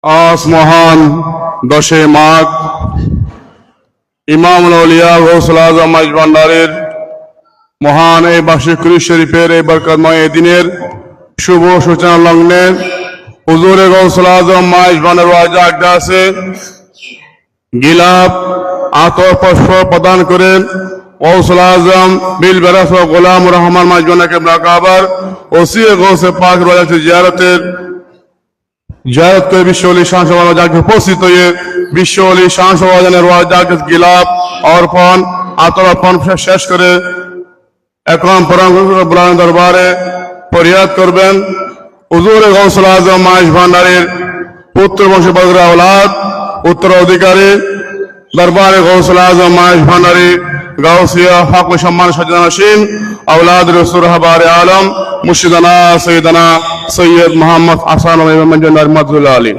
আজ মহান 10 মাঘ ইমামুল আউলিয়া গৌসুল আজম মাইজ ভান্ডারীর মহান এই বার্ষিক কুরআন শরীফের এই বরকতময় দিনের শুভ সূচনা লগ্নে হুজুরে গৌসুল আজম মাইজ ভান্ডার ওয়াজা আছে গিলাপ আতর পুষ্প প্রদান করে গৌসুল আজম বিল বেরাস ও গোলাম রহমান মাইজ ভান্ডার কিবলা কাবার ওসি গৌসে পাক রওজা জিয়ারতের জিয়ারত করে বিশ্বলি শান সভা জাগে উপস্থিত হয়ে বিশ্বলি শান সভাজনের ওয়াজাকে গিলাপ অর্পণ আতর অর্পণ শেষ করে এখন পরম বুলান দরবারে ফরিয়াদ করবেন হুজুরে গৌসুল আজম মাইজ ভান্ডারীর পুত্র বংশবর্গের আওলাদ উত্তরাধিকারী দরবারে গৌসুল আজম মাইজ ভান্ডারী গাউসিয়া হক সম্মান সজ্জানাসীন আওলাদ রসুল হাবার আলম মুর্শিদানা সৈয়দানা সৈয়দ মোহাম্মদ হাসান রহমতুল্লাহ আলী।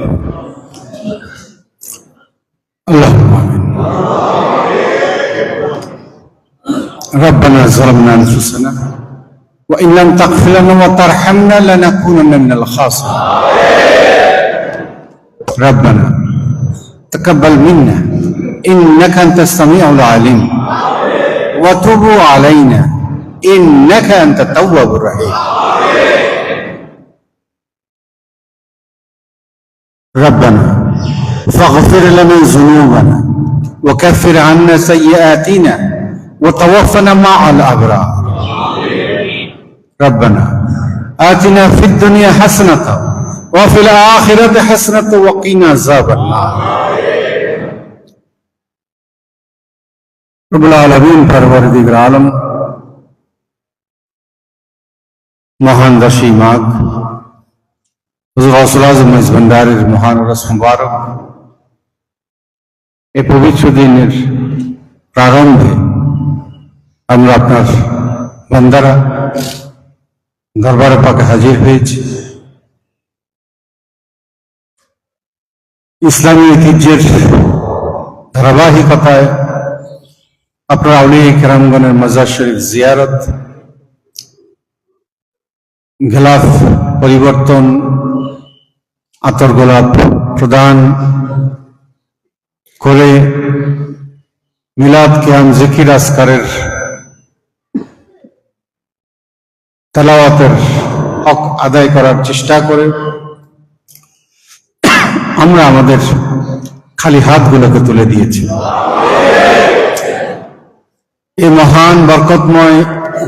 ربنا ظلمنا أنفسنا وإن لم تغفر لنا وترحمنا لنكونن من الخاسرين. ربنا تقبل منا إنك أنت السميع العليم وتب علينا إنك أنت التواب الرحيم. ربنا فاغفر لنا ذنوبنا وكفر عنا سيئاتنا وتوفنا مع الأبرار. ربنا آتنا في الدنيا حسنة وفي الآخرة حسنة وقنا عذاب النار. رب العالمين پروردگار عالم মহান 10 মাঘ হুজুর গৌসুল আজম মাইজ ভান্ডারীর মহান রস মুবারক এই পবিত্র দিনের প্রারম্ভে আমরা আপনার বান্দারা দরবারে পাকে হাজির হয়েছি। ইসলামী ঐতিহ্যের ধারাবাহিকতায় আপনার আউলিয়া কেরামগণের মাজার শরীফ জিয়ারত, গিলাফ পরিবর্তন, আতর গোলাপ প্রদান করে মিলাদ কিয়াম জিকির আজকারের তেলাওয়াতের হক আদায় করার চেষ্টা করে আমরা আমাদের খালি হাতগুলোকে তুলে দিয়েছি। এই মহান বরকতময়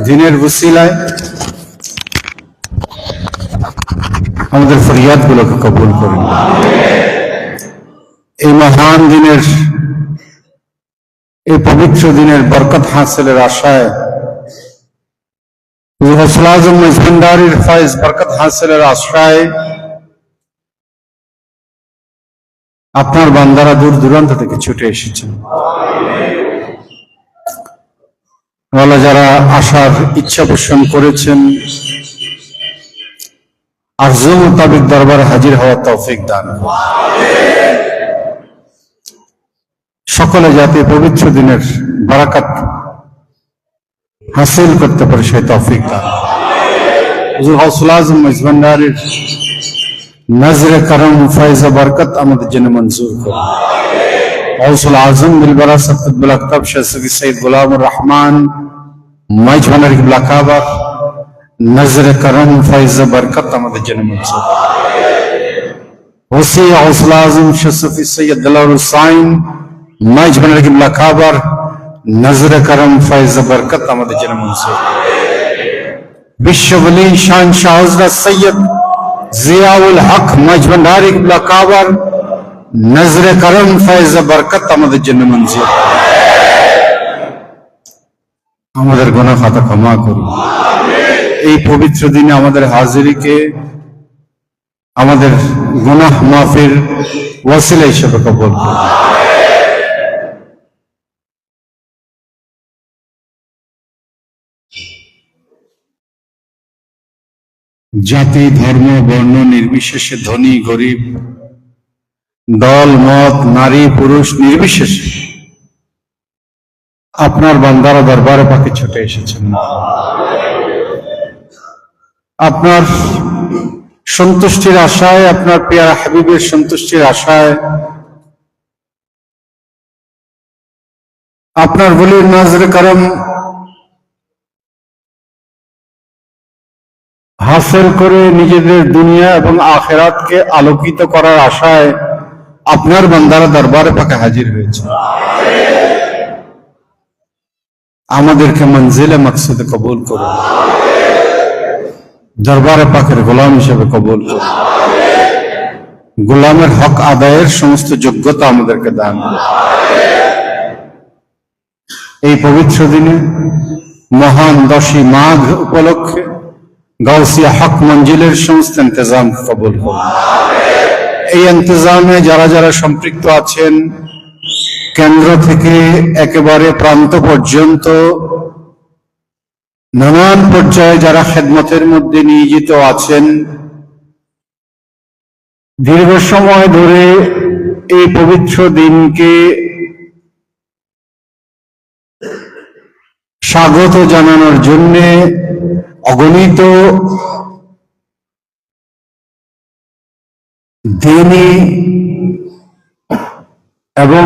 দিনের ওসিলায় আমাদের ফরিয়াদগুলোকে কবুল করুন। এই মহান দিনের এই পবিত্র দিনের বরকত হাসিলের আশায় গৌসুল আজম মাইজ ভান্ডারীর ফয়েজ বরকত হাসিলের আশায় আপনার বান্দারা দূর দূরান্ত থেকে ছুটে এসেছেন। আল্লাহ যারা আসার ইচ্ছা পোষণ করেছেন আরজু মোতাবেক দরবারে হাজির হওয়ার তৌফিক দান করুন। সকলে যাতে পবিত্র দিনের বারাকাত হাসিল করতে পারে সেই তৌফিক দান করুন। হুজুর গৌসুল আজম মাইজ ভান্ডারীর নজরে করম ফয়জ বরকত আমাদের জন্য মঞ্জুর করুন। গৌসুল আজম বিল বারাসাত কুতুবুল আকতাব শাহ সৈয়দ গোলামুর রহমান মাইজ ভান্ডারী কিবলা কাবা নজরে করম ফয়জ বরকত আমাদের জন্য মঞ্জুর করুন। ওসি গৌসুল আজম শাহ সৈয়দ দিলওয়ার হুসাইন মাইজ ভান্ডারী কিবলা কাবার নজরে করম ফয়জ বরকত আমাদের জন্য মঞ্জুর করুন। বিশ্ববলী শান শাহ হযরত সৈয়দ জিয়াউল হক মাইজ ভান্ডারী কিবলা কাবার নজরে করম ফয়জ বরকত আমাদের জন্য মঞ্জুর করুন। আমাদের গুনাহ খাতা ক্ষমা করুন। এই পবিত্র দিনে আমাদের হাজিরিকে আমাদের গুনাহ মাফির ওয়াসিলা হিসেবে কবুল করুন। জাতি ধর্ম বর্ণ নির্বিশেষে ধনী গরিব দল মত নারী পুরুষ নির্বিশেষে আপনার বান্দারা দরবারে পাকে ছুটে এসেছেন। আপনার সন্তুষ্টির আশায়, আপনার পেয়ারা হাবিবের সন্তুষ্টির আশায়, আপনার বলির নজরে করম হাসিল করে নিজেদের দুনিয়া এবং আখিরাতকে আলোকিত করার আশায় আপনার বান্দারা দরবারে পাকে হাজির হয়েছে। আমাদেরকে মঞ্জিলে মকসুদে কবুল করুন, দরবারে পাকের গোলাম হিসেবে কবুল করুন, গোলামের হক আদায়ের সমস্ত যোগ্যতা আমাদেরকে দান করুন। এই পবিত্র দিনে মহান 10ই মাঘ উপলক্ষে গাউসিয়া হক মঞ্জিলের সমস্ত ইন্তজাম কবুল করুন। এই ইন্তজামে যারা যারা সম্পৃক্ত আছেন, কেন্দ্র থেকে একেবারে প্রান্ত পর্যন্ত নানান পর্যায়ে যারা খেদমতের মধ্যে নিয়োজিত আছেন, দীর্ঘ সময় ধরে এই পবিত্র দিনকে স্বাগত জানানোর জন্য অগণিত দিনী এবং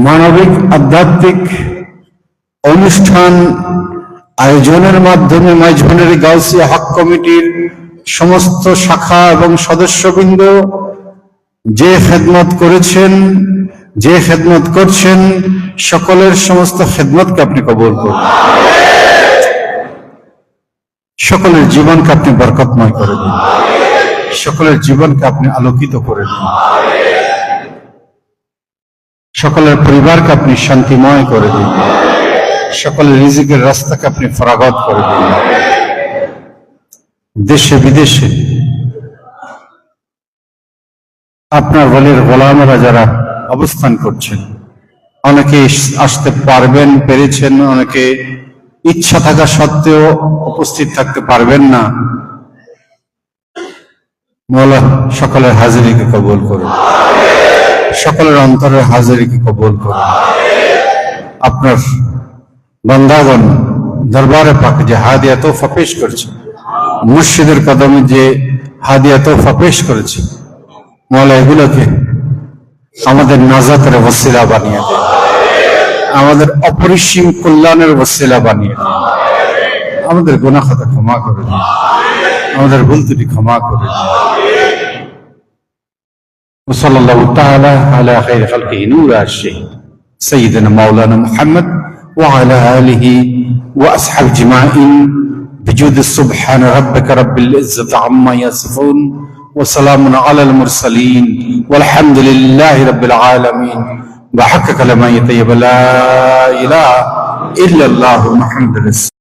মানবিক আধ্যাত্মিক অনুষ্ঠান আয়োজনের মাধ্যমে মাইজভান্ডারী গাউসিয়া হক কমিটির সমস্ত শাখা এবং সদস্যবৃন্দ যে খেদমত করেছেন, যে খেদমত করছেন, সকলের সমস্ত খেদমতকে আপনি কবুল করুন। সকলের জীবনকে আপনি বরকতময় করে দিন, সকলের জীবনকে আপনি আলোকিত করে দিন, সকলের পরিবারকে আপনি শান্তিময় করে দিন, সকলের রিজিকের রাস্তাকে আপনি ফরাগত করে দিন। দেশে বিদেশে আপনার বলির গোলামেরা যারা অবস্থান করছেন, অনেকে আসতে পারবেন, পেরেছেন, অনেকে ইচ্ছা থাকা সত্ত্বেও উপস্থিত থাকতে পারবেন না। মওলা সকলের হাজিরিকে কবুল করুন, সকলের অন্তরের হাজিরিকে কবুল করুন। আপনার বান্দাগণ দরবারে পাকে যে হাদিয়া তোফা পেশ করেছে, মুর্শিদের কদমে যে হাদিয়া তোফা পেশ করেছে, মওলা এগুলোকে আমাদের নাজাতের ওসিলা বানিয়ে দেন, আমাদের অপরিসীম কল্যাণের ওসিলা বানিয়ে দেন। আমাদের গুনাহ খাতা ক্ষমা করে দিন, আমাদের ভুল ত্রুটি ক্ষমা করে দিন। ওয়াসাল্লাল্লাহু তাআলা আলা খাইরি খালকিহি নূর আশ-শাহীদ সাইয়্যিদিনা মাওলানা মুহাম্মদ ওয়া আলা আলিহি ওয়া আসহাবি আজমাইন বিজুদ সুবহান রাব্বিকা রাব্বিল ইজ্জাতি আম্মা ইয়াসিফুন ওয়া সালামুন আলাল মুরসালিন ওয়ালহামদুলিল্লাহি রাব্বিল আলামিন। وحق كلمة طيبة لا إله إلا الله محمد رسول